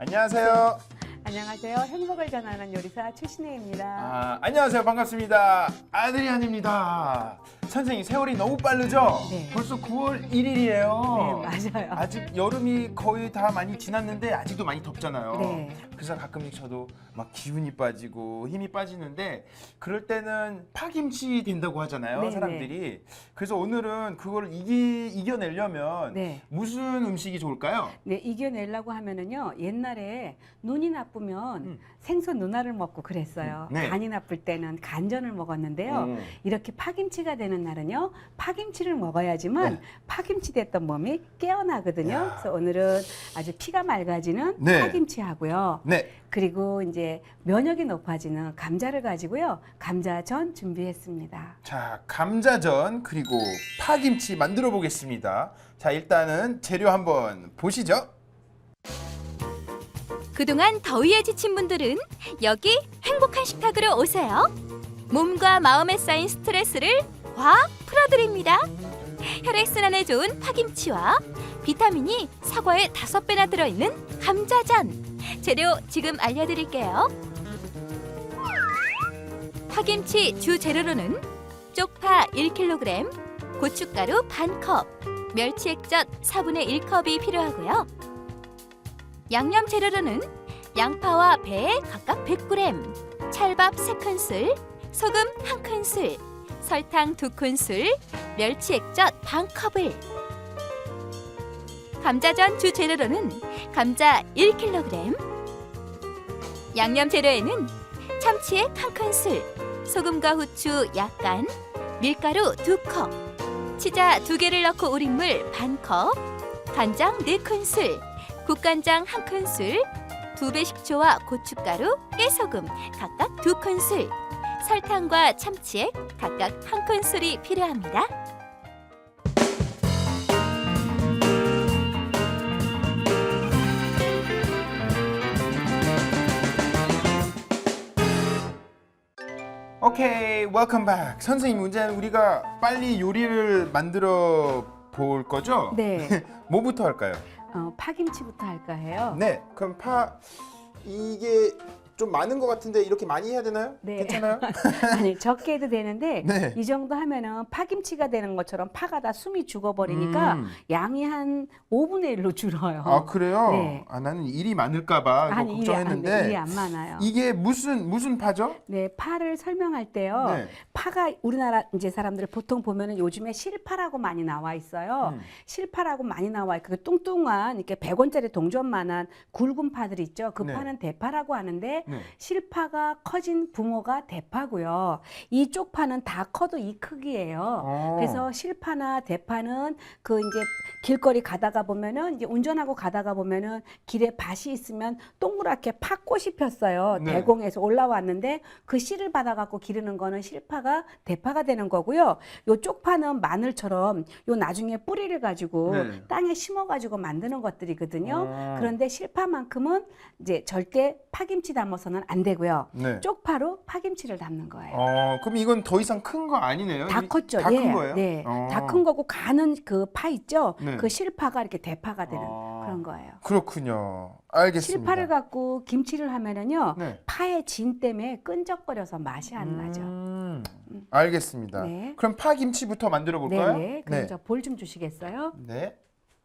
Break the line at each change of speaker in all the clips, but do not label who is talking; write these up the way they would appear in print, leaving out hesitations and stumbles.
안녕하세요.
안녕하세요. 행복을 전하는 요리사 최신혜입니다.
안녕하세요. 반갑습니다. 아드리안입니다. 선생님, 세월이 너무 빠르죠?
네.
벌써 9월 1일이에요.
네, 맞아요.
아직 여름이 거의 다 많이 지났는데 아직도 많이 덥잖아요.
네.
그래서 가끔씩 저도 막 기운이 빠지고 힘이 빠지는데 그럴 때는 파김치 된다고 하잖아요.
네,
사람들이. 그래서 오늘은 그걸 이겨내려면
네.
무슨 음식이 좋을까요?
네, 이겨내려고 하면은요. 옛날에 눈이 나쁘면 생선 누나를 먹고 그랬어요.
네.
간이 나쁠 때는 간전을 먹었는데요. 이렇게 파김치가 되는 날은요. 파김치를 먹어야지만
네.
파김치 됐던 몸이 깨어나거든요.
야.
그래서 오늘은 아주 피가 맑아지는
네.
파김치하고요.
네.
그리고 이제 면역이 높아지는 감자를 가지고요. 감자전 준비했습니다.
자, 감자전 그리고 파김치 만들어 보겠습니다. 자, 일단은 재료 한번 보시죠.
그동안 더위에 지친 분들은 여기 행복한 식탁으로 오세요. 몸과 마음에 쌓인 스트레스를 확 풀어드립니다. 혈액순환에 좋은 파김치와 비타민이 사과의 5배나 들어있는 감자전. 재료 지금 알려드릴게요. 파김치 주 재료로는 쪽파 1kg, 고춧가루 반컵, 멸치 액젓 4분의 1컵이 필요하고요. 양념 재료로는 양파와 배 각각 100g, 찰밥 3큰술, 소금 1큰술, 설탕 2큰술, 멸치 액젓 반컵을. 감자전 주 재료로는 감자 1kg, 양념 재료에는 참치액 1큰술, 소금과 후추 약간, 밀가루 2컵, 치자 2개를 넣고 우린 물 반컵, 간장 4큰술, 국간장 1큰술, 2배 식초와 고춧가루, 깨소금 각각 2큰술, 설탕과 참치액 각각 1큰술이 필요합니다.
오케이, 웰컴 백. 선생님, 이제 우리가 빨리 요리를 만들어 볼 거죠?
네.
뭐부터 할까요?
파김치부터 할까 해요.
네, 그럼 이게 좀 많은 것 같은데 이렇게 많이 해야 되나요?
네.
괜찮아요?
아니 적게 해도 되는데
네.
이 정도 하면은 파김치가 되는 것처럼 파가 다 숨이 죽어버리니까 양이 한 5분의 1로 줄어요.
아, 그래요?
네.
나는 일이 많을까 봐
아니,
걱정했는데
일이 안 많아요.
이게 무슨 파죠?
네, 파를 설명할 때요.
네.
파가 우리나라 이제 사람들 보통 보면은 요즘에 실파라고 많이 나와 있어요. 실파라고 많이 나와 있고 그 뚱뚱한 이렇게 100원짜리 동전만한 굵은 파들 있죠. 그
네.
파는 대파라고 하는데
네.
실파가 커진 부모가 대파고요. 이 쪽파는 다 커도 이 크기예요. 그래서 실파나 대파는 그 이제 길거리 가다가 보면은 이제 운전하고 가다가 보면은 길에 밭이 있으면 동그랗게 팥꽃이 폈어요.
네.
대공에서 올라왔는데 그 씨를 받아갖고 기르는 거는 실파가 대파가 되는 거고요. 요 쪽파는 마늘처럼 요 나중에 뿌리를 가지고
네.
땅에 심어가지고 만드는 것들이거든요. 그런데 실파만큼은 이제 절대 파김치 담아서는 안 되고요.
네.
쪽파로 파김치를 담는 거예요.
그럼 이건 더 이상 큰 거 아니네요?
다 컸죠.
다
예.
큰 거예요?
네. 다 큰 거고 가는 그 파 있죠.
네.
그 실파가 이렇게 대파가 되는 그런 거예요.
그렇군요. 알겠습니다.
실파를 갖고 김치를 하면은요.
네.
파의 진 때문에 끈적거려서 맛이 안 나죠.
알겠습니다.
네.
그럼 파김치부터 만들어 볼까요?
네네. 그럼 저 볼 좀 주시겠어요?
네.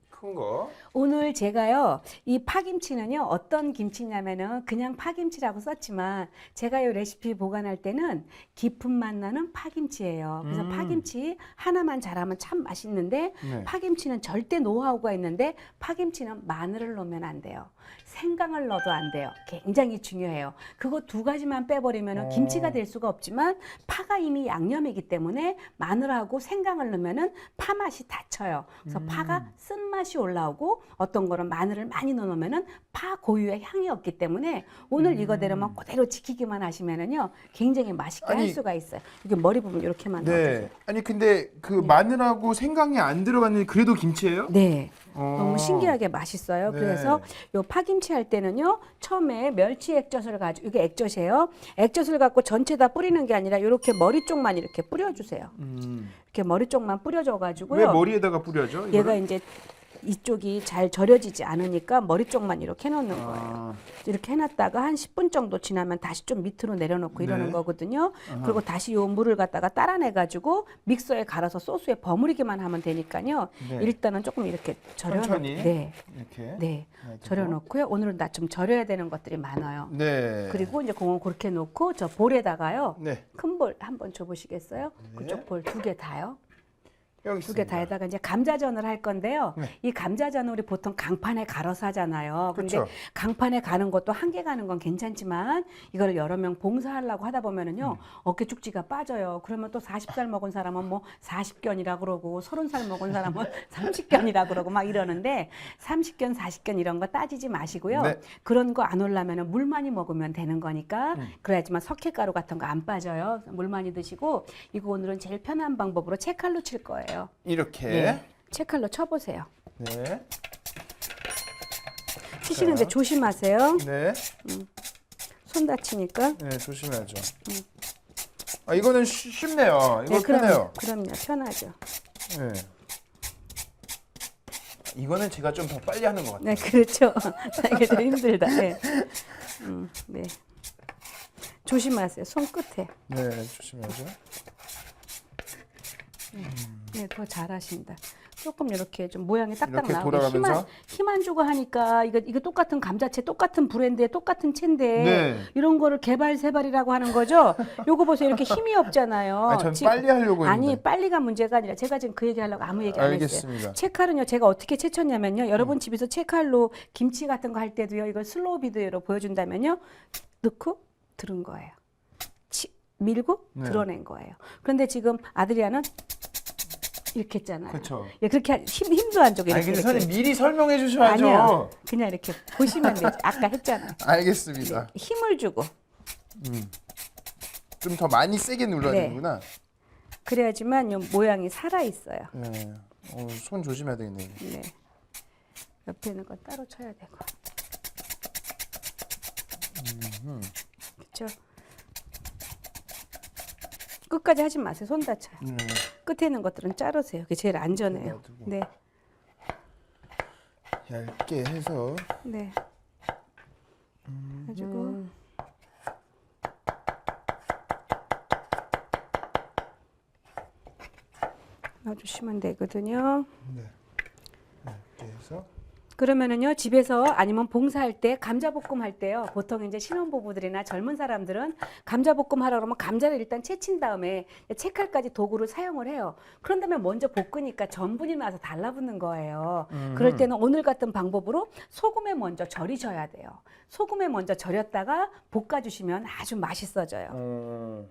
큰 거.
오늘 제가요, 이 파김치는요, 어떤 김치냐면은 그냥 파김치라고 썼지만 제가 이 레시피 보관할 때는 깊은 맛 나는 파김치예요. 그래서 파김치 하나만 잘하면 참 맛있는데
네.
파김치는 절대 노하우가 있는데 파김치는 마늘을 넣으면 안 돼요. 생강을 넣어도 안 돼요. 굉장히 중요해요. 그거 두 가지만 빼버리면 김치가 될 수가 없지만 파가 이미 양념이기 때문에 마늘하고 생강을 넣으면 파 맛이 닫혀요. 그래서 파가 쓴맛이 올라오고 어떤 거는 마늘을 많이 넣으면은 파 고유의 향이 없기 때문에 오늘 이거대로만 그대로 지키기만 하시면은요 굉장히 맛있게 할 수가 있어요. 이게 머리 부분 이렇게만 넣어주세요.
네. 아니 근데 그 마늘하고 생강이 안 들어가는 그래도 김치예요?
네. 너무 신기하게 맛있어요.
네.
그래서 요 파김치 할 때는요, 처음에 멸치 액젓을 가지고, 이게 액젓이에요. 액젓을 갖고 전체 다 뿌리는 게 아니라 이렇게 머리 쪽만 이렇게 뿌려주세요. 이렇게 머리 쪽만 뿌려줘가지고요.
왜 머리에다가 뿌려죠?
얘가 이제 이쪽이 잘 절여지지 않으니까 머리 쪽만 이렇게 해놓는 거예요.
아,
이렇게 해놨다가 한 10분 정도 지나면 다시 좀 밑으로 내려놓고 이러는
네.
거거든요. 그리고 다시 요 물을 갖다가 따라내가지고 믹서에 갈아서 소스에 버무리기만 하면 되니까요.
네.
일단은 조금 이렇게 절여놓고,
천천히
네,
이렇게.
네,
놔두고.
절여놓고요. 오늘은 나 좀 절여야 되는 것들이 많아요.
네.
그리고 이제 그건 그렇게 놓고 저 볼에다가요.
네.
큰 볼 한번 줘보시겠어요?
네.
그쪽 볼 2개 다요.
여기
두 개
있습니다.
다에다가 이제 감자전을 할 건데요.
네.
이 감자전은 우리 보통 강판에 갈아서 하잖아요. 근데
그렇죠.
강판에 가는 것도 한 개 가는 건 괜찮지만 이거를 여러 명 봉사하려고 하다 보면은요. 어깨 축지가 빠져요. 그러면 또 40살 먹은 사람은 뭐 40견이라 그러고 30살 먹은 사람은 30견이라 그러고 막 이러는데 30견, 40견 이런 거 따지지 마시고요.
네.
그런 거 안 올라면은 물 많이 먹으면 되는 거니까 그래야지만 석회가루 같은 거 안 빠져요. 물 많이 드시고 이거 오늘은 제일 편한 방법으로 채칼로 칠 거예요.
이렇게.
네, 채칼로 쳐보세요.
네.
치시는데
자.
조심하세요.
네.
손 다치니까.
네, 조심해야죠. 아, 이거는 쉽네요. 이거 편해요.
그럼요, 편하죠.
네. 이거는 제가 좀 더 빨리 하는 것 같아요.
네, 그렇죠. 이게 좀 힘들다. 네. 네. 조심하세요. 손 끝에.
네, 조심해야죠.
네, 더 잘하신다. 조금 이렇게 좀 모양이 딱딱
이렇게
나오게
돌아가면서?
힘 안 주고 하니까 이거 똑같은 감자채, 똑같은 브랜드의 똑같은 채인데
네.
이런 거를 개발세발이라고 하는 거죠. 요거 보세요. 이렇게 힘이 없잖아요.
아, 전
지금-
빨리 하려고
아니
했는데.
빨리가 문제가 아니라 제가 지금 그 얘기하려고 아무 얘기 안 했어요.
알겠습니다.
채칼은요 제가 어떻게 채쳤냐면요 여러분 집에서 채칼로 김치 같은 거 할 때도요 이걸 슬로우 비디오로 보여준다면요 넣고 들은 거예요. 밀고
네.
드러낸 거예요. 그런데 지금 아드리아는 이렇게 했잖아요.
그렇죠.
예, 그렇게 힘도 안 주고
아니,
이렇게
근데
이렇게.
선생님 미리 설명해 주셔야죠.
아니요. 그냥 이렇게 보시면 되지. 아까 했잖아요.
알겠습니다.
힘을 주고
좀 더 많이 세게 눌러야
네.
되는구나.
그래야지만 요 모양이 살아 있어요.
네. 손 조심해야 되겠네요.
네. 옆에 있는 건 따로 쳐야 되고. 그렇죠. 끝까지 하지 마세요. 손 다쳐요. 끝에 있는 것들은 자르세요. 그게 제일 안전해요.
놔두고.
네,
얇게 해서.
네. 가지고 넣어주시면 되거든요.
네. 얇게 해서.
그러면은요 집에서 아니면 봉사할 때 감자볶음 할 때요 보통 이제 신혼부부들이나 젊은 사람들은 감자볶음 하라 그러면 감자를 일단 채친 다음에 채칼까지 도구를 사용을 해요. 그런 다음에 먼저 볶으니까 전분이 나서 달라붙는 거예요. 그럴 때는 오늘 같은 방법으로 소금에 먼저 절이셔야 돼요. 소금에 먼저 절였다가 볶아주시면 아주 맛있어져요.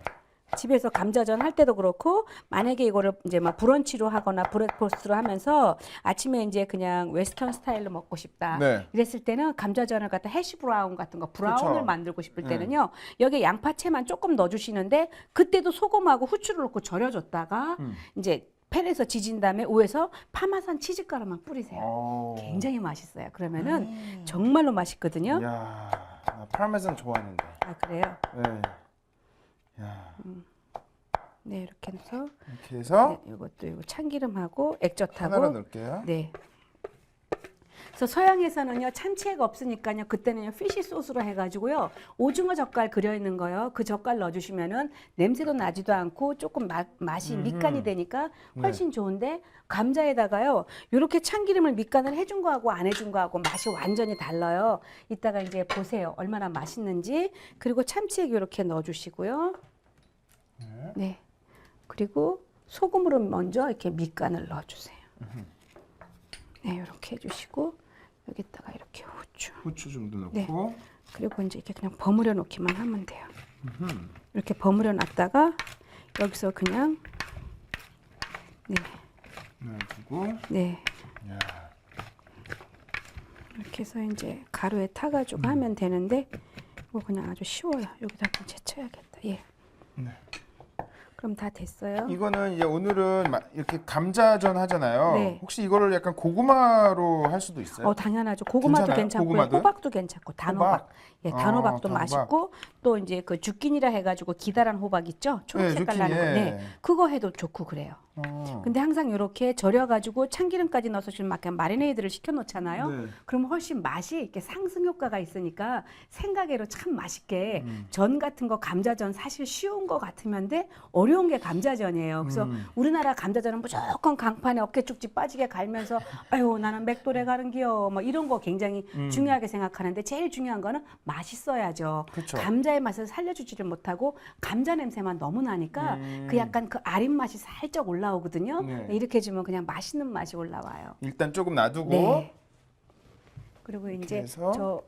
집에서 감자전 할 때도 그렇고 만약에 이거를 이제 막 브런치로 하거나 브렉퍼스트로 하면서 아침에 이제 그냥 웨스턴 스타일로 먹고 싶다
네.
이랬을 때는 감자전을 갖다 해시 브라운 같은 거 브라운을
그쵸.
만들고 싶을 때는요 여기에 양파채만 조금 넣어주시는데 그때도 소금하고 후추를 넣고 절여줬다가 이제 팬에서 지진 다음에 위에서 파마산 치즈가루만 뿌리세요. 굉장히 맛있어요. 그러면은 정말로 맛있거든요.
야, 나 파르메산 좋아하는데.
아 그래요?
네. 야,
네 이렇게 해서
이렇게 해서
네, 이것도 이거 참기름하고
하나로
액젓하고
넣을게요.
네. 그래서 서양에서는요 참치액 없으니까요 그때는요 피시 소스로 해가지고요 오징어 젓갈 그려 있는 거요. 그 젓갈 넣어주시면은 냄새도 나지도 않고 조금 맛이 밑간이 되니까 훨씬 좋은데 감자에다가요 이렇게 참기름을 밑간을 해준 거하고 안 해준 거하고 맛이 완전히 달라요. 이따가 이제 보세요 얼마나 맛있는지. 그리고 참치액 이렇게 넣어주시고요. 네. 그리고 소금으로 먼저 이렇게 밑간을 넣어주세요. 네, 이렇게 해주시고 여기다가 이렇게
후추 정도 넣고.
네. 그리고 이제 이렇게 그냥 버무려 놓기만 하면 돼요. 이렇게 버무려 놨다가 여기서 그냥 네,
놔두고.
네
야,
이렇게 해서 이제 가루에 타가지고 하면 되는데 이거 그냥 아주 쉬워요. 여기다 좀 채쳐야겠다. 예.
네.
그럼 다 됐어요.
이거는 이제 오늘은 이렇게 감자전 하잖아요.
네.
혹시 이거를 약간 고구마로 할 수도 있어요?
당연하죠. 고구마도
괜찮아요?
괜찮고
고구마도요?
호박도 괜찮고 단호박.
호박?
예, 단호박도
단호박.
맛있고 또 이제 그 주끼니라 해가지고 기다란 호박 있죠? 초록색깔 나는 거.
주끼니,
네, 그거 해도 좋고 그래요. 근데 항상 이렇게 절여가지고 참기름까지 넣어서 지금 막 그냥 마리네이드를 시켜놓잖아요.
네.
그러면 훨씬 맛이 이렇게 상승 효과가 있으니까 생각외로 참 맛있게 전 같은 거 감자전 사실 쉬운 거 같으면데 어려운 게 감자전이에요. 그래서 우리나라 감자전은 무조건 강판에 어깨축지 빠지게 갈면서 아유 나는 맥도래 가는 기요 뭐 이런 거 굉장히 중요하게 생각하는데 제일 중요한 거는 맛있어야죠.
그쵸.
감자의 맛을 살려주지를 못하고 감자 냄새만 너무 나니까 그 약간 그 아린 맛이 살짝 올라오거든요.
네.
이렇게 해주면 그냥 맛있는 맛이 올라와요.
일단 조금 놔두고
네. 그리고 이제
해서.
저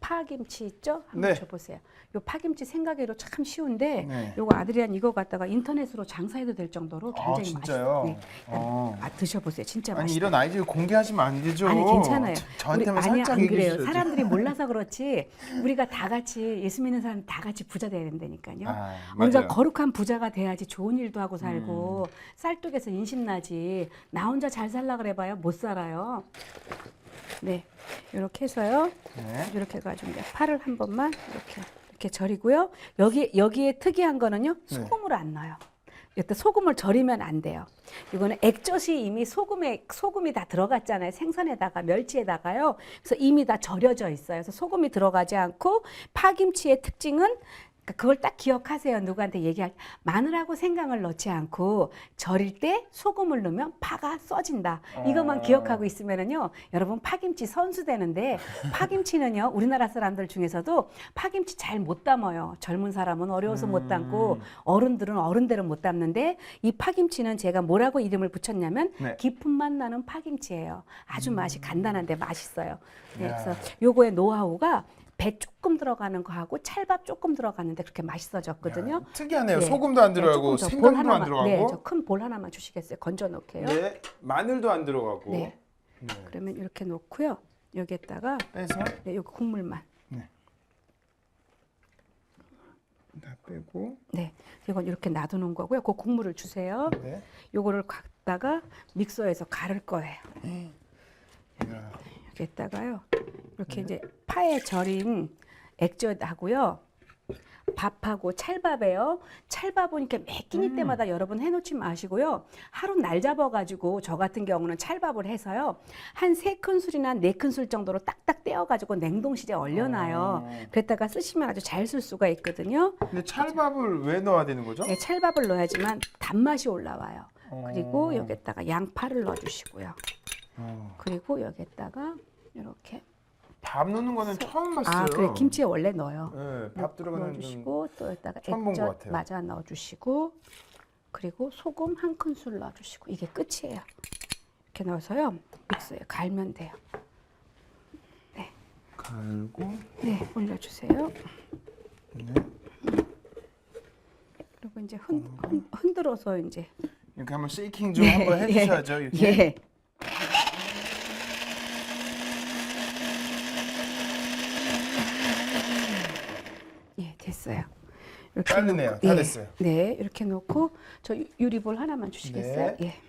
파김치 있죠? 한번
네.
줘보세요. 요 파김치 생각외로 참 쉬운데
네.
요거 아드리안 이거 갖다가 인터넷으로 장사해도 될 정도로 굉장히
진짜요?
맛있어요. 네. 드셔보세요. 진짜
아니
맛있어요.
이런 아이디어 공개하시면 안 되죠.
아니 괜찮아요.
저한테만
아니
살짝
안
얘기해
그래요.
주셔야죠.
사람들이 몰라서 그렇지 우리가 다 같이 예수 믿는 사람 다 같이 부자 돼야 된다니까요.
아,
우리가
맞아요.
거룩한 부자가 돼야지 좋은 일도 하고 살고 쌀떡에서 인심 나지. 나 혼자 잘 살라 그래봐요 못 살아요. 네, 이렇게 해서요.
네.
이렇게 해가지고 이제 파를 한 번만 이렇게 절이고요. 여기에 특이한 거는요 소금을 안 넣어요. 이때 소금을 절이면 안 돼요. 이거는 액젓이 이미 소금이 다 들어갔잖아요. 생선에다가 멸치에다가요. 그래서 이미 다 절여져 있어요. 그래서 소금이 들어가지 않고 파김치의 특징은 그걸 딱 기억하세요. 누구한테 얘기할 때 마늘하고 생강을 넣지 않고 절일 때 소금을 넣으면 파가 써진다. 이것만 기억하고 있으면은요, 여러분 파김치 선수 되는데 파김치는요 우리나라 사람들 중에서도 파김치 잘 못 담아요. 젊은 사람은 어려워서 못 담고 어른들은 어른대로 못 담는데 이 파김치는 제가 뭐라고 이름을 붙였냐면
네.
깊은 맛 나는 파김치예요. 아주 맛이 간단한데 맛있어요. 네,
야.
그래서 요거의 노하우가 배 조금 들어가는 거하고 찰밥 조금 들어가는데 그렇게 맛있어졌거든요.
특이하네요.
네.
소금도 안 들어가고
조금 더
생강도
볼
안 들어가고.
네, 저 큰 볼 하나만 주시겠어요? 건져 놓을게요.
네. 마늘도 안 들어가고.
네.
네.
그러면 이렇게 놓고요. 여기에다가
빼서
네, 요 국물만.
다 빼고.
네. 이건 이렇게 놔두는 거고요. 그 국물을 주세요.
네.
요거를 갖다가 믹서에서 갈을 거예요.
야.
여기에다가요. 이렇게 이제 파에 절인 액젓하고요. 밥하고 찰밥에요. 찰밥은 이렇게 매 끼니 때마다 여러분 해놓지 마시고요. 하루 날 잡아가지고 저 같은 경우는 찰밥을 해서요. 한 3큰술이나 4큰술 정도로 딱딱 떼어가지고 냉동실에 얼려놔요. 그랬다가 쓰시면 아주 잘 쓸 수가 있거든요.
근데 찰밥을 왜 넣어야 되는 거죠?
네, 찰밥을 넣어야지만 단맛이 올라와요. 그리고 여기에다가 양파를 넣어주시고요. 그리고 여기에다가 이렇게
밥 넣는 거는 처음 봤어요.
그래 김치에 원래 넣어요.
네, 밥 들어가는 건
넣어주시고 또 여기다가
처음 본것
액젓
같아요.
맞아 넣어주시고 그리고 소금 1큰술 넣어주시고 이게 끝이에요. 이렇게 넣어서요 믹서에 갈면 돼요.
갈고.
네 올려주세요.
네.
그리고 이제 흔들어서 이제
이렇게 한번 쉐이킹 좀 한번 해주셔야죠. 이렇게.
예. 예, 됐어요. 이렇게
빠르네요.
놓고,
다 됐어요.
네, 이렇게 놓고 저 유리볼 하나만 주시겠어요?
네.
예.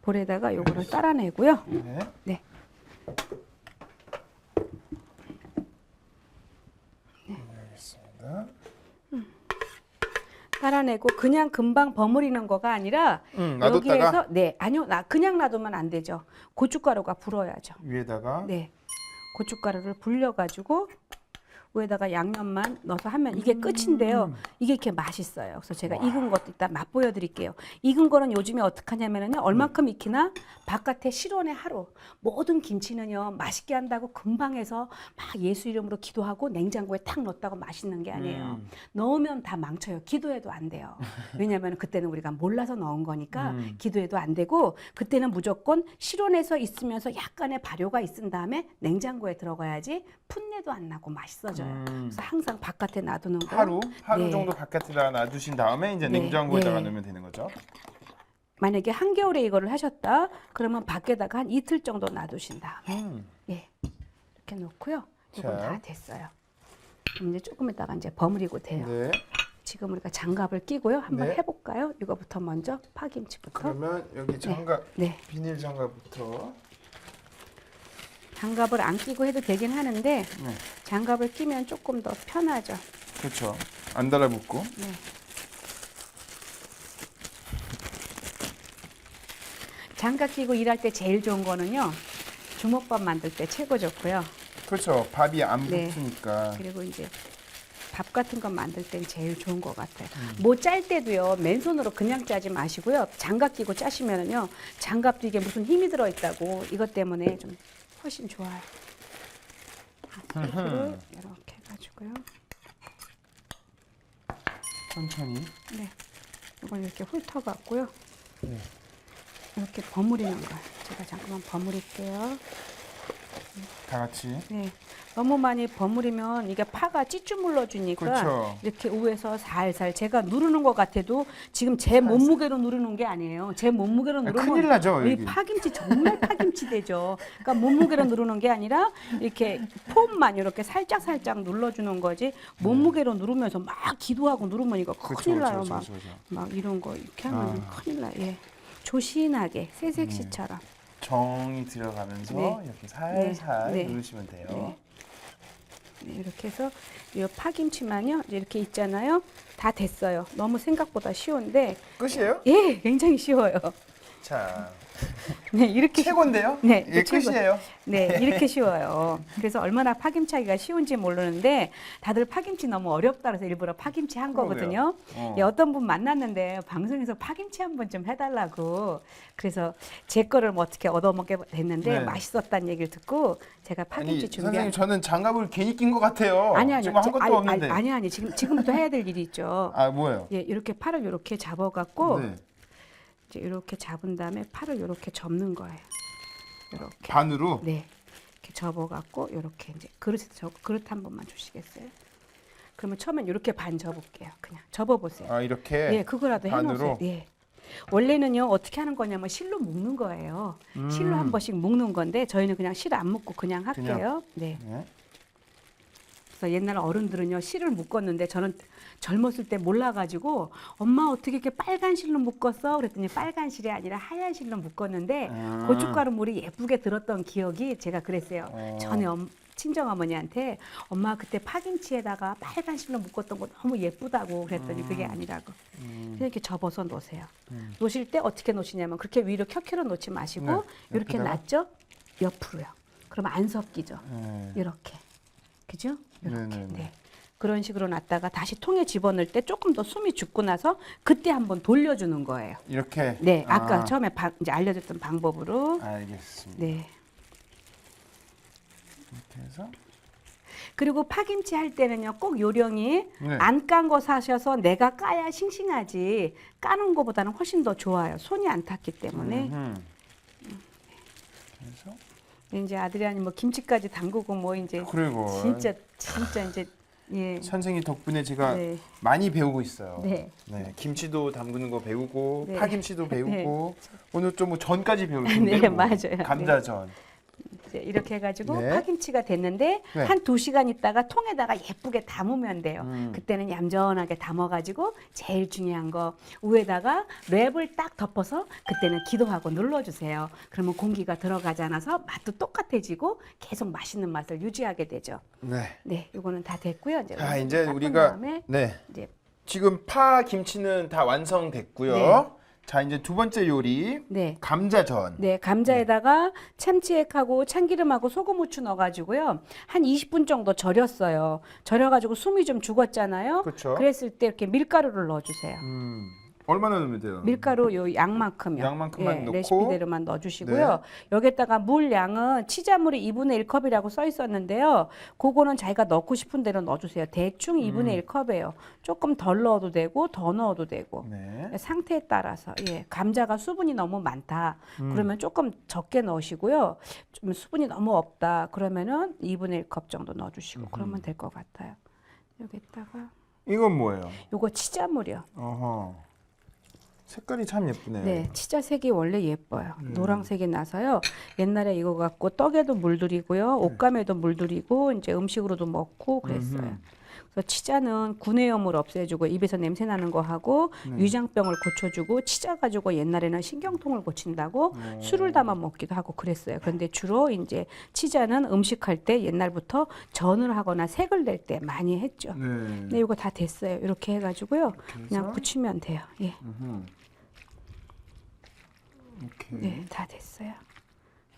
볼에다가 요거를 따라내고요.
네.
네.
알겠습니다.
따라내고 그냥 금방 버무리는 거가 아니라
놔뒀다가?
여기에서 네, 아니요. 그냥 놔두면 안 되죠. 고춧가루가 불어야죠.
위에다가.
네. 고춧가루를 불려 가지고 위에다가 양념만 넣어서 하면 이게 끝인데요. 이게 이렇게 맛있어요. 그래서 제가 익은 것도 이따 맛보여 드릴게요. 익은 거는 요즘에 어떻게 하냐면요. 얼만큼 익히나 바깥에 실온에 하루. 모든 김치는요. 맛있게 한다고 금방 해서 막 예수 이름으로 기도하고 냉장고에 탁 넣었다고 맛있는 게 아니에요. 넣으면 다 망쳐요. 기도해도 안 돼요. 왜냐하면 그때는 우리가 몰라서 넣은 거니까 기도해도 안 되고 그때는 무조건 실온에서 있으면서 약간의 발효가 있은 다음에 냉장고에 들어가야지 풋내도 안 나고 맛있어져요. 그래서 항상 바깥에 놔두는 거.
하루
네.
정도 바깥에다 놔두신 다음에 이제
네,
냉장고에다가
네.
넣으면 되는 거죠.
만약에 한겨울에 이거를 하셨다 그러면 밖에다가 한 이틀 정도 놔두신 다음에 예 이렇게 놓고요. 이건
자.
다 됐어요. 그럼 이제 조금 있다가 이제 버무리고 돼요.
네.
지금 우리가 장갑을 끼고요. 한번
네.
해볼까요? 이거부터 먼저 파김치부터.
그러면 여기 장갑,
네.
비닐 장갑부터.
장갑을 안 끼고 해도 되긴 하는데
네.
장갑을 끼면 조금 더 편하죠.
그렇죠. 안 달라붙고.
네. 장갑 끼고 일할 때 제일 좋은 거는요. 주먹밥 만들 때 최고 좋고요.
그렇죠. 밥이 안
네.
붙으니까.
그리고 이제 밥 같은 거 만들 땐 제일 좋은 것 같아요. 뭐 짤 때도요. 맨손으로 그냥 짜지 마시고요. 장갑 끼고 짜시면은요. 장갑도 이게 무슨 힘이 들어있다고 이것 때문에 좀 훨씬 좋아요. 이렇게 해가지고요.
천천히.
네, 이걸 이렇게 훑어갖고요.
네.
이렇게 버무리는 거예요. 제가 잠깐만 버무릴게요.
다 같이.
네, 너무 많이 버무리면 이게 파가 찌쭈물러 주니까
그렇죠.
이렇게 위에서 살살 제가 누르는 것 같아도 지금 제 몸무게로 누르는 게 아니에요. 제 몸무게로 누르면
큰일 나죠,
이
여기.
파김치 정말 파김치 되죠. 그러니까 몸무게로 누르는 게 아니라 이렇게 폼만 이렇게 살짝 눌러주는 거지. 몸무게로 누르면서 막 기도하고 누르면 이거 큰일 나요. 막 이런 거 이렇게 하면 큰일 나요. 예. 조신하게 새색시처럼.
정이 들어가면서
네.
이렇게 살살
네.
누르시면 돼요.
네. 네, 이렇게 해서 이 파김치만요. 이제 이렇게 있잖아요. 다 됐어요. 너무 생각보다 쉬운데
끝이에요?
예, 굉장히 쉬워요.
자,
네, 이렇게
최고인데요?
네,
이게
최고.
끝이에요.
네, 이렇게 쉬워요. 그래서 얼마나 파김치 하기가 쉬운지 모르는데 다들 파김치 너무 어렵다 그래서 일부러 파김치 한 거거든요. 예, 어떤 분 만났는데 방송에서 파김치 한번 좀 해달라고 그래서 제 거를 뭐 어떻게 얻어먹게 됐는데
네.
맛있었다는 얘기를 듣고 제가 파김치
아니,
준비한
선생님 저는 장갑을 괜히 낀 것 같아요.
아니
지금 한 것도 없는데.
아니 지금부터 해야 될 일이 있죠.
아, 뭐예요?
예, 이렇게 팔을 이렇게 잡아갖고
네.
이제 이렇게 잡은 다음에 팔을 이렇게 접는 거예요. 이렇게.
반으로?
네. 이렇게 접어갖고 이렇게 이제 그릇 한 번만 주시겠어요? 그러면 처음엔 이렇게 반 접을게요. 그냥 접어보세요.
아, 이렇게?
예, 그거라도 해놓으세요.
반으로?
예. 원래는요 어떻게 하는 거냐면 실로 묶는 거예요. 실로 한 번씩 묶는 건데 저희는 그냥 실 안 묶고 그냥 할게요.
그냥?
네.
네.
그래서 옛날 어른들은요 실을 묶었는데 저는 젊었을 때 몰라가지고 엄마 어떻게 이렇게 빨간 실로 묶었어? 그랬더니 빨간 실이 아니라 하얀 실로 묶었는데 고춧가루 물이 예쁘게 들었던 기억이 제가 그랬어요. 전에 친정 어머니한테 엄마 그때 파김치에다가 빨간 실로 묶었던 거 너무 예쁘다고 그랬더니 그게 아니라고. 그냥 이렇게 접어서 놓으세요. 놓으실 때 어떻게 놓으시냐면 그렇게 위로 켜켜로 놓지 마시고
네,
이렇게
옆에다가?
놨죠? 옆으로요. 그러면 안 섞이죠.
네.
이렇게. 그죠? 이렇게.
네네네.
네. 그런 식으로 놨다가 다시 통에 집어넣을 때 조금 더 숨이 죽고 나서 그때 한번 돌려주는 거예요.
이렇게?
네, 아까 처음에 이제 알려줬던 방법으로.
알겠습니다.
네.
이렇게 해서?
그리고 파김치 할 때는요, 꼭 요령이
네.
안 깐 거 사셔서 내가 까야 싱싱하지 까는 거보다는 훨씬 더 좋아요. 손이 안 탔기 때문에.
그래서?
이제 아드리안이 뭐 김치까지 담그고 뭐 이제
그리고
진짜 이제 예.
선생님 덕분에 제가
네.
많이 배우고 있어요.
네.
네, 김치도 담그는 거 배우고
네.
파김치도 배우고 오늘 좀 뭐 전까지 배울 텐데.
네, 맞아요.
감자전.
이제 이렇게 해가지고
네.
파김치가 됐는데
네.
한 2시간 있다가 통에다가 예쁘게 담으면 돼요.
음.
그때는 얌전하게 담아가지고 제일 중요한 거 위에다가 랩을 딱 덮어서 그때는 기도하고 눌러주세요. 그러면 공기가 들어가지 않아서 맛도 똑같아지고 계속 맛있는 맛을 유지하게 되죠.
네.
네, 이거는 다 됐고요.
이제
닦은
우리가
다음에
네.
이제
지금 파 김치는 다 완성됐고요.
네.
자, 이제 두 번째 요리
네.
감자전.
네, 감자에다가 참치액하고 참기름하고 소금, 후추 넣어가지고요. 한 20분 정도 절였어요. 절여가지고 숨이 좀 죽었잖아요.
그쵸.
그랬을 때 이렇게 밀가루를 넣어주세요.
얼마나 넣으면 돼요?
밀가루 요 양만큼요.
양만큼만 넣고.
레시피대로만 넣어주시고요. 여기다가 물 양은 치자물이 2분의 1컵이라고 써 있었는데요. 그거는 자기가 넣고 싶은 대로 넣어주세요. 대충 2분의 1컵이에요. 조금 덜 넣어도 되고 더 넣어도 되고.
네.
상태에 따라서 감자가 수분이 너무 많다 그러면 조금 적게 넣으시고요. 좀 수분이 너무 없다 그러면은 2분의 1컵 정도 넣어주시고 그러면 될 것 같아요. 여기다가
이건 뭐예요?
요거 치자물이요.
어허. 색깔이 참 예쁘네요.
네, 치자색이 원래 예뻐요. 노란색이 나서요. 옛날에 이거 갖고 떡에도 물들이고요, 옷감에도 물들이고 이제 음식으로도 먹고 그랬어요. 그래서 치자는 구내염을 없애주고 입에서 냄새 나는 거 하고 위장병을 고쳐주고 치자 가지고 옛날에는 신경통을 고친다고 술을 담아 먹기도 하고 그랬어요. 그런데 주로 이제 치자는 음식할 때 옛날부터 전을 하거나 색을 낼 때 많이 했죠. 네, 이거 다 됐어요. 이렇게 해가지고요, 그냥 부치면 돼요. 예.
이렇게.
네, 다 됐어요.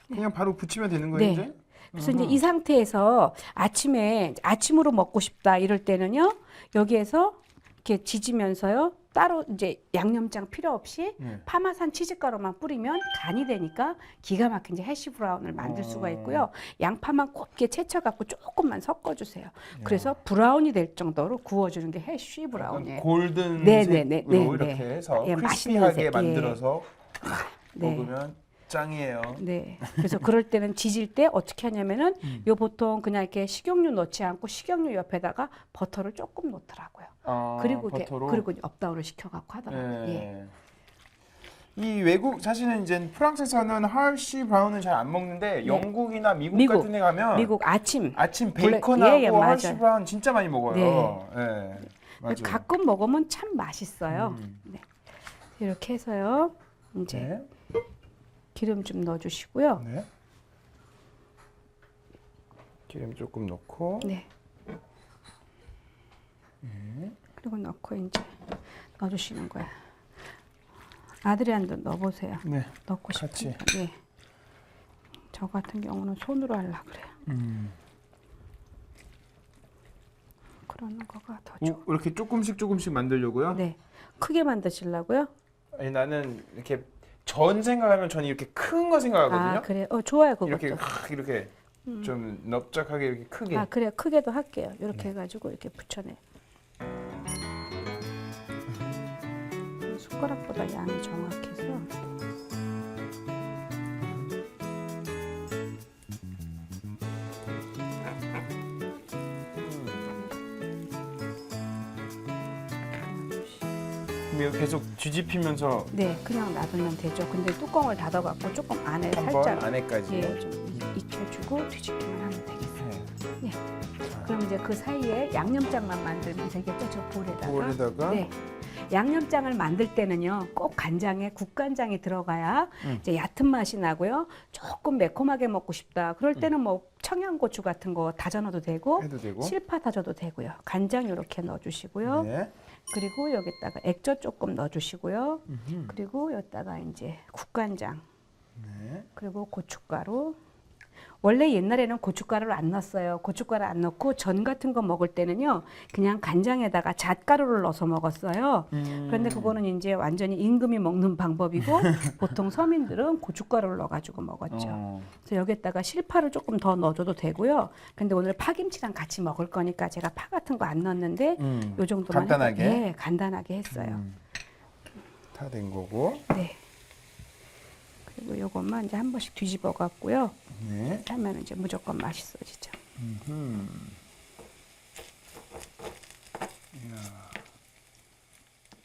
그냥 바로 붙이면 되는 거예요,
네.
이제?
그래서 이제 이 상태에서 아침으로 먹고 싶다 이럴 때는요. 여기에서 이렇게 지지면서요. 따로 이제 양념장 필요 없이
네.
파마산 치즈가루만 뿌리면 간이 되니까 기가 막힌 이제 해시 브라운을 만들 수가 있고요. 양파만 곱게 채쳐갖고 조금만 섞어주세요. 그래서 브라운이 될 정도로 구워주는 게 해시 브라운이에요.
골든색으로
네.
이렇게 해서
예, 맛있는
크리스피하게
색,
만들어서
네.
먹으면 짱이에요.
네. 그래서 그럴 때는 지질 때 어떻게 하냐면은 요 보통 그냥 이렇게 식용유 넣지 않고 식용유 옆에다가 버터를 조금 넣더라고요. 그리고 이렇게
버터로?
그리고 업다운을 시켜갖고 하더라고요. 예.
네. 이 외국 사실은 이제 프랑스에서는 하시 브라운은 잘 안 먹는데 영국이나 미국 같은 데 가면
미국 아침
베이컨하고
예,
하시
맞아요.
브라운 진짜 많이 먹어요. 네. 맞아요.
가끔 먹으면 참 맛있어요. 네. 이렇게 해서요. 이제
네.
기름 좀 넣어주시고요.
네. 기름 조금 넣고.
네. 그리고 넣고 이제 넣어주시는 거예요. 아드리안도 넣어보세요.
네.
넣고
같이.
싶으니까. 예. 저 같은 경우는 손으로 하려고 그래요. 그러는 거가 더 좋아.
이렇게 조금씩 만들려고요?
네. 크게 만드시려고요?
아니 나는 이렇게 전 생각하면 저는 이렇게 큰 거 생각하거든요.
아, 그래. 좋아요, 그것도.
이렇게 좀 넓적하게 이렇게 크게.
아, 그래요. 크게도 할게요. 이렇게 해가지고 이렇게 붙여내. 숟가락보다 양이 정확해서.
그럼 계속 뒤집히면서
네, 그냥 놔두면 되죠. 근데 뚜껑을 닫아갖고 조금 안에
한번
살짝
안에까지.
예, 좀 익혀주고 뒤집기만 하면 되겠어요.
네.
그럼 이제 그 사이에 양념장만 만들면 되겠죠. 저 볼에다가.
볼에다가.
네. 양념장을 만들 때는요, 꼭 간장에 국간장이 들어가야 이제 얕은 맛이 나고요. 조금 매콤하게 먹고 싶다. 그럴 때는 뭐 청양고추 같은 거 다져 넣어도 되고,
해도 되고.
실파 다져도 되고요. 간장 이렇게 넣어주시고요.
네.
그리고 여기다가 액젓 조금 넣어주시고요. 그리고 여기다가 이제 국간장,
네.
그리고 고춧가루. 원래 옛날에는 고춧가루를 안 넣었어요. 고춧가루 안 넣고 전 같은 거 먹을 때는요, 그냥 간장에다가 잣가루를 넣어서 먹었어요. 그런데 그거는 이제 완전히 임금이 먹는 방법이고, 보통 서민들은 고춧가루를 넣어가지고 먹었죠. 그래서 여기에다가 실파를 조금 더 넣어줘도 되고요. 근데 오늘 파김치랑 같이 먹을 거니까 제가 파 같은 거 안 넣었는데, 요 정도만
간단하게?
네, 간단하게 했어요.
다 된 거고.
네. 그리고 요것만 이제 한 번씩 뒤집어 갖고요.
네.
하면 이제 무조건 맛있어지죠.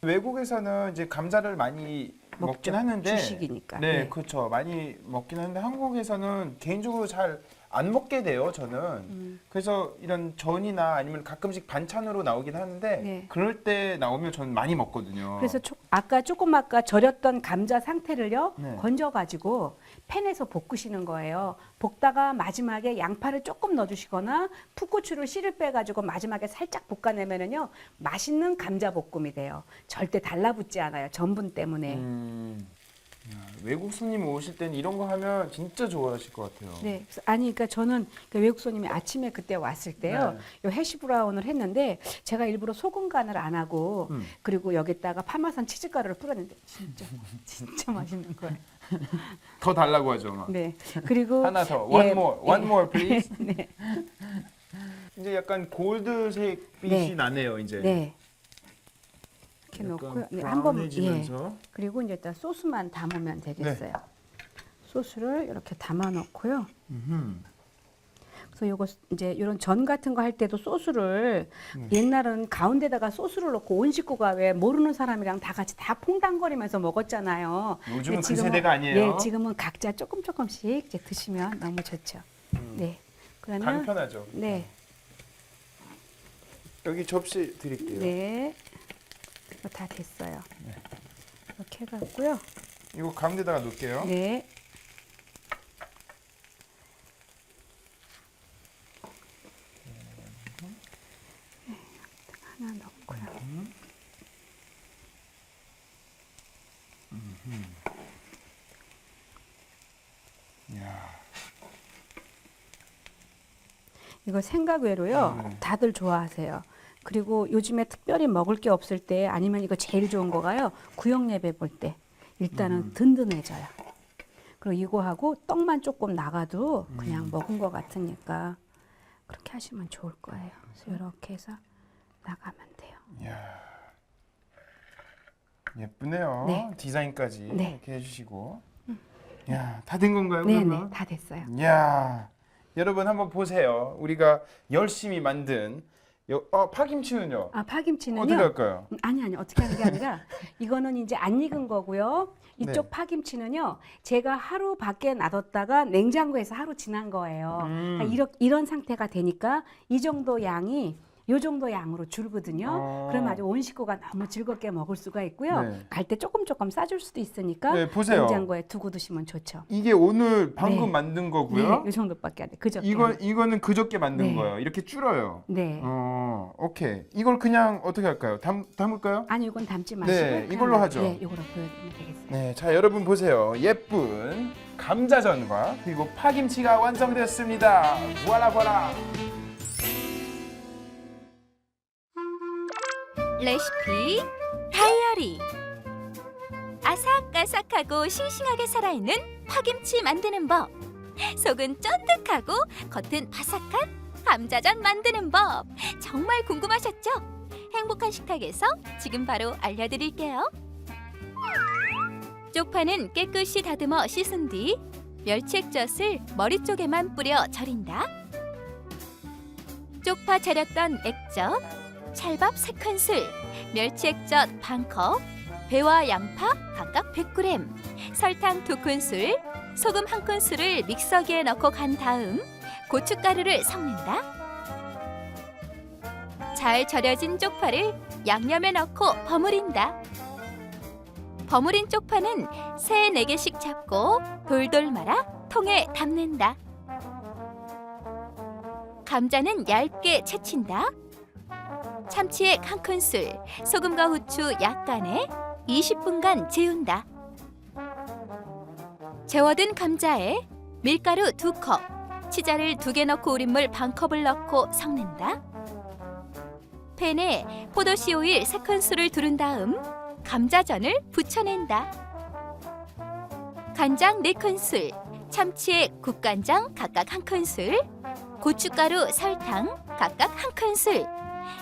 외국에서는 이제 감자를 많이 먹긴
먹죠.
하는데
주식이니까.
네,
네.
그렇죠. 많이 먹긴 하는데 한국에서는 개인적으로 잘 안 먹게 돼요, 저는. 그래서 이런 전이나 아니면 가끔씩 반찬으로 나오긴 하는데
네.
그럴 때 나오면 저는 많이 먹거든요.
그래서 아까 절였던 감자 상태를요,
네.
건져가지고 팬에서 볶으시는 거예요. 볶다가 마지막에 양파를 조금 넣어주시거나 풋고추를 씨를 빼가지고 마지막에 살짝 볶아내면은요, 맛있는 감자 볶음이 돼요. 절대 달라붙지 않아요. 전분 때문에.
야, 외국 손님 오실 때는 이런 거 하면 진짜 좋아하실 것 같아요.
네, 그래서 그러니까 저는 그 외국 손님이 아침에 그때 왔을 때요,
네.
요 해시 브라운을 했는데 제가 일부러 소금 간을 안 하고 그리고 여기다가 파마산 치즈가루를 뿌렸는데 진짜 맛있는 거예요.
더 달라고 하죠, 막.
네, 그리고
하나 더. One
예,
more, please.
네,
이제 약간 골드색 빛이
네.
나네요, 이제.
네. 이렇게
약간
넣고요. 네, 한번
브라운해지면서.
그리고 이제 일단 소스만 담으면 되겠어요. 소스를 이렇게 담아 놓고요. 그래서 요거 이제 이런 전 같은 거 할 때도 소스를 옛날은 가운데다가 소스를 넣고 온 식구가 왜 모르는 사람이랑 다 같이 다 퐁당거리면서 먹었잖아요.
요즘은
근데
그 세대가 아니에요.
예, 지금은 각자 조금씩 이제 드시면 너무 좋죠. 네. 그러면
간편하죠.
네.
여기 접시 드릴게요.
네. 이거 다 됐어요. 이렇게 해갖고요.
이거 가운데다가 놓을게요.
네. 하나 넣고요. 이거 생각외로요. 다들 좋아하세요. 그리고 요즘에 특별히 먹을 게 없을 때 아니면 이거 제일 좋은 거가요. 구역 예배 볼 때 일단은 든든해져요. 그리고 이거하고 떡만 조금 나가도 그냥 먹은 것 같으니까 그렇게 하시면 좋을 거예요. 그래서 이렇게 해서 나가면 돼요.
이야, 예쁘네요.
네.
디자인까지
네.
이렇게 해주시고. 야, 다 된 건가요?
네네,
그러면?
다 됐어요.
이야, 여러분 한번 보세요. 우리가 열심히 만든 파김치는요.
아, 파김치는요.
어떻게 할까요?
아니 어떻게 하는 게 아니라 이거는 이제 안 익은 거고요. 이쪽
네.
파김치는요. 제가 하루 밖에 놔뒀다가 냉장고에서 하루 지난 거예요. 그러니까 이런 상태가 되니까 이 정도 양이 요 정도 양으로 줄거든요. 그러면 아주 온 식구가 너무 즐겁게 먹을 수가 있고요.
네.
갈 때 조금 싸줄 수도 있으니까
네, 보세요.
냉장고에 두고 드시면 좋죠.
이게 오늘 방금
네.
만든 거고요.
네, 요 정도밖에 안 돼. 그저께.
이거는 그저께 만든
네.
거예요. 이렇게 줄어요.
네.
오케이. 이걸 그냥 어떻게 할까요? 담을까요?
아니 이건 담지 마시고
네,
그냥
이걸로 하죠.
네, 이걸로 보여드리면 되겠습니다.
네, 자 여러분 보세요. 예쁜 감자전과 그리고 파김치가 완성되었습니다. 보아라 보아라.
레시피 다이어리. 아삭아삭하고 싱싱하게 살아있는 파김치 만드는 법. 속은 쫀득하고 겉은 바삭한 감자전 만드는 법. 정말 궁금하셨죠? 행복한 식탁에서 지금 바로 알려드릴게요. 쪽파는 깨끗이 다듬어 씻은 뒤 멸치액젓을 머리 쪽에만 뿌려 절인다. 쪽파 절였던 액젓, 찰밥 3큰술, 멸치액젓 반컵, 배와 양파 각각 100g, 설탕 2큰술, 소금 1큰술을 믹서기에 넣고 간 다음 고춧가루를 섞는다. 잘 절여진 쪽파를 양념에 넣고 버무린다. 버무린 쪽파는 3-4개씩 잡고 돌돌 말아 통에 담는다. 감자는 얇게 채친다. 참치액 1큰술, 소금과 후추 약간에 20분간 재운다. 재워둔 감자에 밀가루 2컵, 치자를 2개 넣고 우린물 반컵을 넣고 섞는다. 팬에 포도씨 오일 3큰술을 두른 다음 감자전을 부쳐낸다. 간장 4큰술, 참치액 국간장 각각 1큰술, 고춧가루, 설탕 각각 1큰술,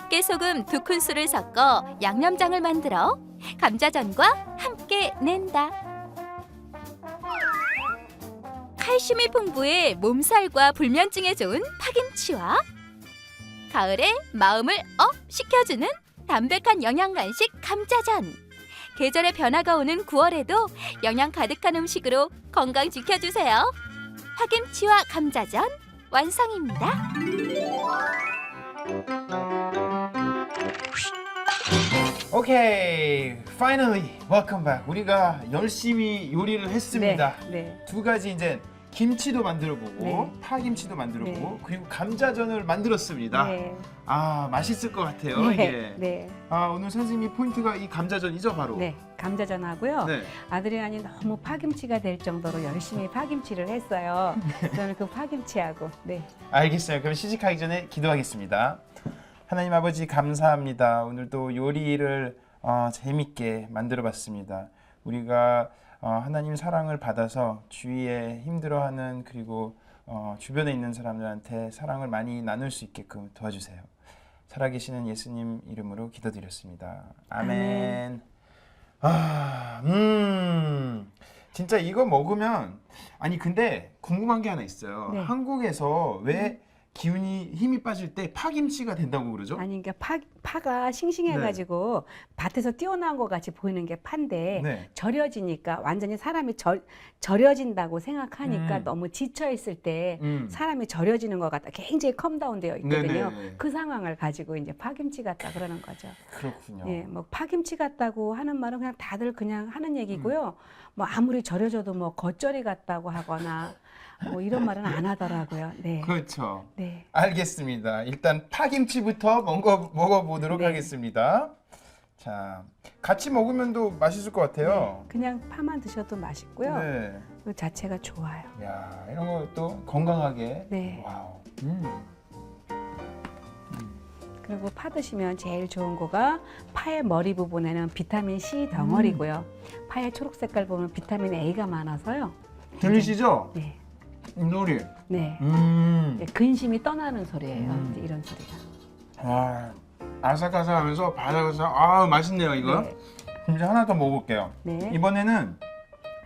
깨소금 2큰술을 섞어 양념장을 만들어 감자전과 함께 낸다. 칼슘이 풍부해 몸살과 불면증에 좋은 파김치와 가을에 마음을 업 시켜주는 담백한 영양간식 감자전. 계절의 변화가 오는 9월에도 영양 가득한 음식으로 건강 지켜주세요. 파김치와 감자전 완성입니다.
오케이, finally, welcome back. 우리가 열심히 요리를 했습니다.
네.
두 가지 이제 김치도 만들어보고
네.
파김치도 만들어보고
네.
그리고 감자전을 만들었습니다.
네.
아, 맛있을 것 같아요.
네.
이게.
네.
아, 오늘 선생님이 포인트가 이 감자전이죠, 바로.
네. 감자전 하고요.
네.
아드리안이 너무 파김치가 될 정도로 열심히 파김치를 했어요. 저는 그 파김치하고 네.
알겠어요. 그럼 시식하기 전에 기도하겠습니다. 하나님 아버지 감사합니다. 오늘도 요리를 재밌게 만들어봤습니다. 우리가 하나님 사랑을 받아서 주위에 힘들어하는 그리고 주변에 있는 사람들한테 사랑을 많이 나눌 수 있게끔 도와주세요. 살아계시는 예수님 이름으로 기도드렸습니다. 아멘. 진짜 이거 먹으면 아니 근데 궁금한 게 하나 있어요.
네.
한국에서 왜 기운이 힘이 빠질 때 파김치가 된다고 그러죠?
아니 그러니까 파가 싱싱해가지고 밭에서 뛰어나온 것 같이 보이는 게 파인데
네.
절여지니까 완전히 사람이 절여진다고 생각하니까 너무 지쳐 있을 때 사람이 절여지는 것 같다. 굉장히 컴다운되어 있거든요.
네네.
그 상황을 가지고 이제 파김치 같다 그러는 거죠.
그렇군요.
예, 뭐 파김치 같다고 하는 말은 그냥 다들 그냥 하는 얘기고요. 뭐 아무리 절여져도 뭐 겉절이 같다고 하거나 뭐 이런 말은 안 하더라고요. 네.
그렇죠.
네.
알겠습니다. 일단 파김치부터 먹어보도록
네.
하겠습니다. 자, 같이 먹으면 또 맛있을 것 같아요.
그냥 파만 드셔도 맛있고요.
네.
그 자체가 좋아요.
야, 이런 것도 건강하게.
네.
와우.
그리고 파 드시면 제일 좋은 거가 파의 머리 부분에는 비타민 C 덩어리고요. 파의 초록 색깔 보면 비타민 A가 많아서요.
들리시죠?
네,
이 노래.
네. 네, 근심이 떠나는 소리예요. 이제 이런 소리가.
와, 아삭아삭하면서 바삭바삭. 아, 맛있네요 이거.
네.
이제 하나 더 먹어볼게요.
네.
이번에는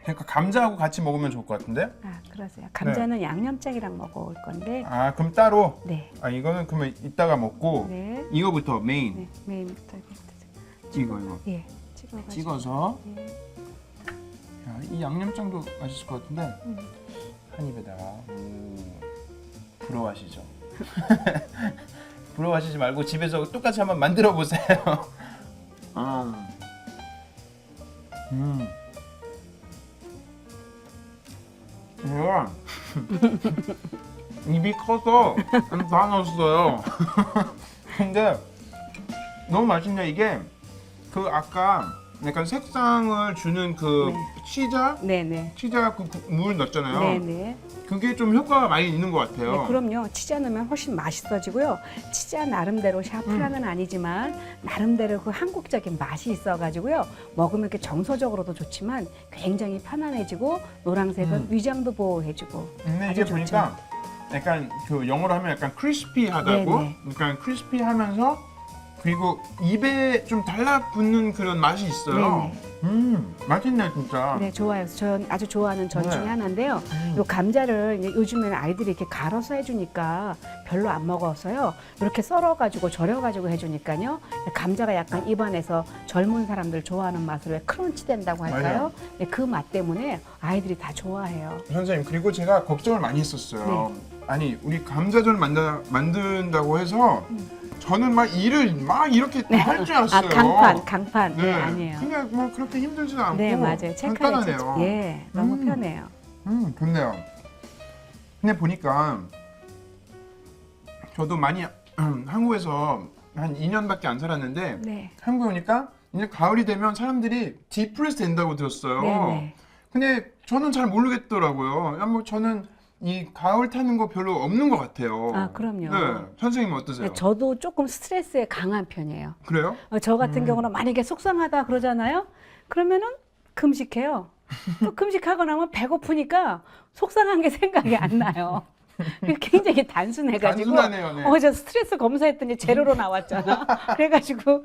그러니까 감자하고 같이 먹으면 좋을 것 같은데?
아, 그러세요. 감자는 양념장이랑 먹어올 건데.
아, 그럼 따로?
네.
아, 이거는 그러면 이따가 먹고
네.
이거부터 메인.
네. 메인부터
이거.
예. 찍어가지고.
찍어서.
네.
야, 이 양념장도 맛있을 것 같은데
음.
한 입에다가. 부러워하시죠? 부러워하시지 말고 집에서 똑같이 한번 만들어 보세요. 이거 입이 커서 다 넣었어요. 근데 너무 맛있네. 이게 그 아까 약간 색상을 주는 그 치자?
네네.
치자 그 물 넣었잖아요.
네네.
그게 좀 효과가 많이 있는 것 같아요.
네, 그럼요. 치자 넣으면 훨씬 맛있어지고요. 치자 나름대로 샤프란은 아니지만 나름대로 그 한국적인 맛이 있어가지고요. 먹으면 이렇게 정서적으로도 좋지만 굉장히 편안해지고 노란색은 위장도 보호해주고.
근데
아주
이게 보니까 약간 그 영어로 하면 약간 크리스피하다고,
네네.
약간 크리스피하면서 그리고 입에 좀 달라붙는 그런 맛이 있어요. 맛있네 진짜.
네, 좋아요. 전 아주 좋아하는 전
네.
중에 하나인데요. 요 감자를 이제 요즘에는 아이들이 이렇게 갈아서 해주니까 별로 안 먹어서요. 이렇게 썰어가지고 절여가지고 해주니까요. 감자가 약간 입안에서 젊은 사람들 좋아하는 맛으로 왜 크런치 된다고 할까요?
맞아요.
네, 그 맛 때문에 아이들이 다 좋아해요.
선생님, 그리고 제가 걱정을 많이 했었어요. 아니 우리 감자전 만든다고 해서 저는 막 일을 막 이렇게 다 할 줄 알았어요.
강판. 네, 아니에요.
그냥 뭐 그렇게 힘들지도 않고
네, 맞아요.
간단하네요.
예, 너무 편해요.
좋네요. 근데 보니까 저도 많이 한국에서 한 2년밖에 안 살았는데
네.
한국에 오니까 이제 가을이 되면 사람들이 디프레스 된다고 들었어요.
네네.
근데 저는 잘 모르겠더라고요. 뭐 저는 이 가을 타는 거 별로 없는 것 같아요.
아, 그럼요.
네, 선생님은 어떠세요?
네, 저도 조금 스트레스에 강한 편이에요.
그래요?
저 같은 경우는 만약에 속상하다 그러잖아요. 그러면은 금식해요. 또 금식하고 나면 배고프니까 속상한 게 생각이 안 나요. 굉장히 단순해가지고
단순하네요. 네.
저 스트레스 검사했더니 제로로 나왔잖아. 그래가지고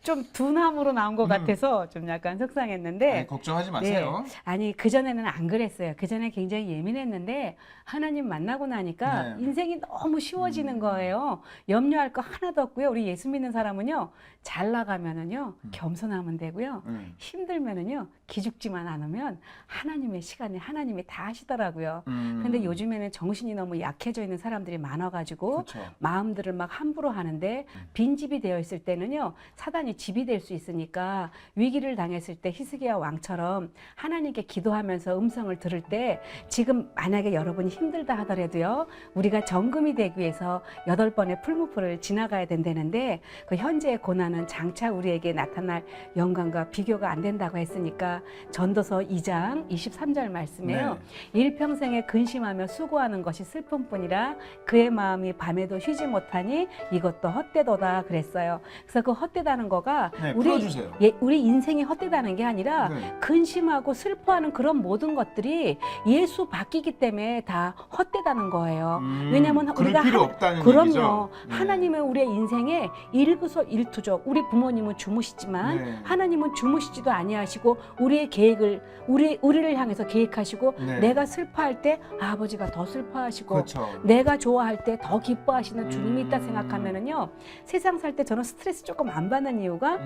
좀 둔함으로 나온 것 같아서 좀 약간 속상했는데
아니, 걱정하지 마세요.
아니 그전에는 안 그랬어요. 그전에 굉장히 예민했는데 하나님 만나고 나니까
네.
인생이 너무 쉬워지는 거예요. 염려할 거 하나도 없고요. 우리 예수 믿는 사람은요. 잘 나가면은요. 겸손하면 되고요. 힘들면은요. 기죽지만 않으면 하나님의 시간에 하나님이 다 하시더라고요. 근데 요즘에는 정신이 너무 약해져 있는 사람들이 많아가지고
그렇죠.
마음들을 막 함부로 하는데 빈집이 되어 있을 때는요. 사단이 집이 될 수 있으니까 위기를 당했을 때 히스기야 왕처럼 하나님께 기도하면서 음성을 들을 때 지금 만약에 여러분이 힘들다 하더라도요. 우리가 정금이 되기 위해서 8번의 풀무풀을 지나가야 된다는데 그 현재의 고난은 장차 우리에게 나타날 영광과 비교가 안 된다고 했으니까 전도서 2장 23절 말씀에요. 일평생에 근심하며 수고하는 것이 슬픔뿐이라 그의 마음이 밤에도 쉬지 못하니 이것도 헛되도다 그랬어요. 그래서 그 헛되다는 거가
네, 풀어주세요.
우리 인생이 헛되다는 게 아니라 근심하고 슬퍼하는 그런 모든 것들이 예수 바뀌기 때문에 다 헛되다는 거예요. 왜냐하면 우리가
필요 없다는
그럼요.
얘기죠.
하나님은 우리의 인생에 일거수일투족. 우리 부모님은 주무시지만 하나님은 주무시지도 아니하시고 우리의 계획을 우리를 향해서 계획하시고 내가 슬퍼할 때 아버지가 더 슬퍼하시고
그렇죠.
내가 좋아할 때 더 기뻐하시는 주님이 있다 생각하면은요 세상 살 때 저는 스트레스 조금 안 받는 이유가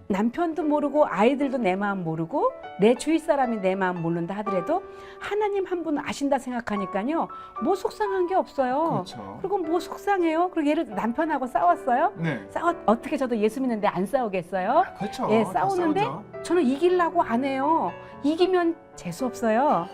남편도 모르고 아이들도 내 마음 모르고 내 주위 사람이 내 마음 모른다 하더라도 하나님 한 분 아신다 생각하니까요 뭐 속상한 게 없어요.
그렇죠.
그리고 뭐 속상해요? 그리고 예를 들어 남편하고 싸웠어요? 어떻게 저도 예수 믿는데 안 싸우겠어요?
그렇죠.
예,
다
싸우는데
싸우죠.
저는 이기려고 안 해요. 이기면 재수 없어요.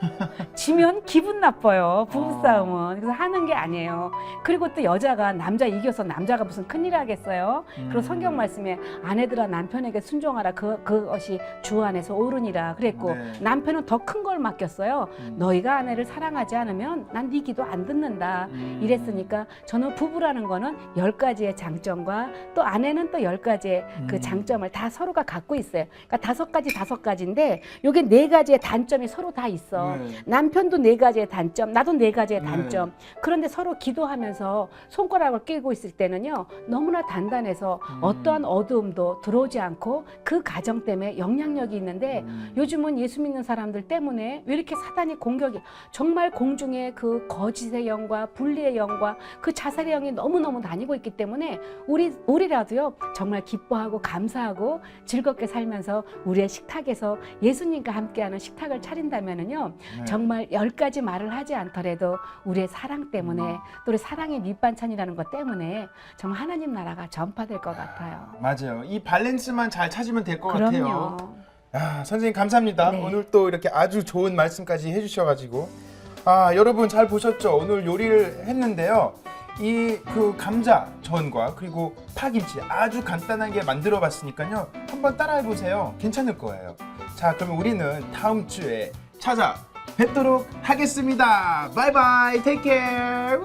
지면 기분 나빠요. 부부싸움은. 그래서 하는 게 아니에요. 그리고 또 여자가 남자 이겨서 남자가 무슨 큰일 하겠어요. 그리고 성경 말씀에 아내들아 남편에게 순종하라. 그것이 주 안에서 옳으니라 그랬고
네.
남편은 더 큰 걸 맡겼어요. 너희가 아내를 사랑하지 않으면 난 네 기도 안 듣는다. 이랬으니까 저는 부부라는 거는 10가지의 장점과 또 아내는 또 10가지의 그 장점을 다 서로가 갖고 있어요. 그러니까 5가지인데 요게 4가지의 단점이 서로 다 있어.
네.
남편도 4가지의 단점, 나도 4가지의
네.
단점. 그런데 서로 기도하면서 손가락을 끼고 있을 때는요, 너무나 단단해서 어떠한 어두움도 들어오지 않고 그 가정 때문에 영향력이 있는데 요즘은 예수 믿는 사람들 때문에 왜 이렇게 사단이 공격이 정말 공중에 그 거짓의 영과 분리의 영과 그 자살의 영이 너무너무 다니고 있기 때문에 우리라도요 정말 기뻐하고 감사하고 즐겁게 살면서 우리의 식탁에서 예수님과 함께하는 식탁을 차린다면은요
네.
정말 10가지 말을 하지 않더라도 우리의 사랑 때문에 또 우리 사랑의 밑반찬이라는 것 때문에 정말 하나님 나라가 전파될 것 같아요.
맞아요. 이 밸런스만 잘 찾으면 될 것
그럼요.
같아요. 아, 선생님 감사합니다.
네.
오늘 또 이렇게 아주 좋은 말씀까지 해주셔가지고 여러분 잘 보셨죠? 오늘 요리를 했는데요. 이 그 감자 전과 그리고 파김치 아주 간단하게 만들어 봤으니까요. 한번 따라해 보세요. 괜찮을 거예요. 자, 그러면 우리는 다음 주에 찾아뵙도록 하겠습니다. 바이바이. 테이크 케어.